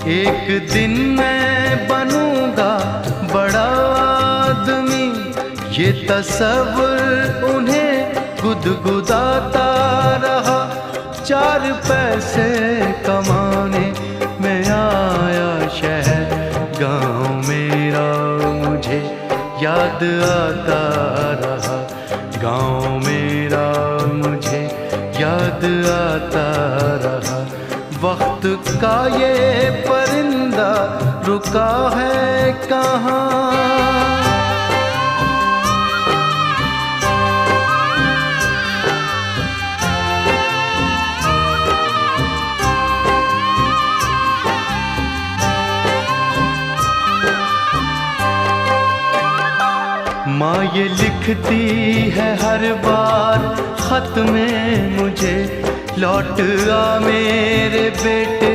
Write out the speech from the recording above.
एक दिन मैं बनूंगा बड़ा आदमी, ये तसव्वुर उन्हें गुदगुदाता रहा। 4 पैसे कमाने में आया शहर, गाँव मेरा मुझे याद आता रहा। गाँव मेरा मुझे याद आता रहा। वक्त का ये परिंदा रुका है कहाँ। माँ ये लिखती है हर बार खत में मुझे, लौट आ मेरे बेटे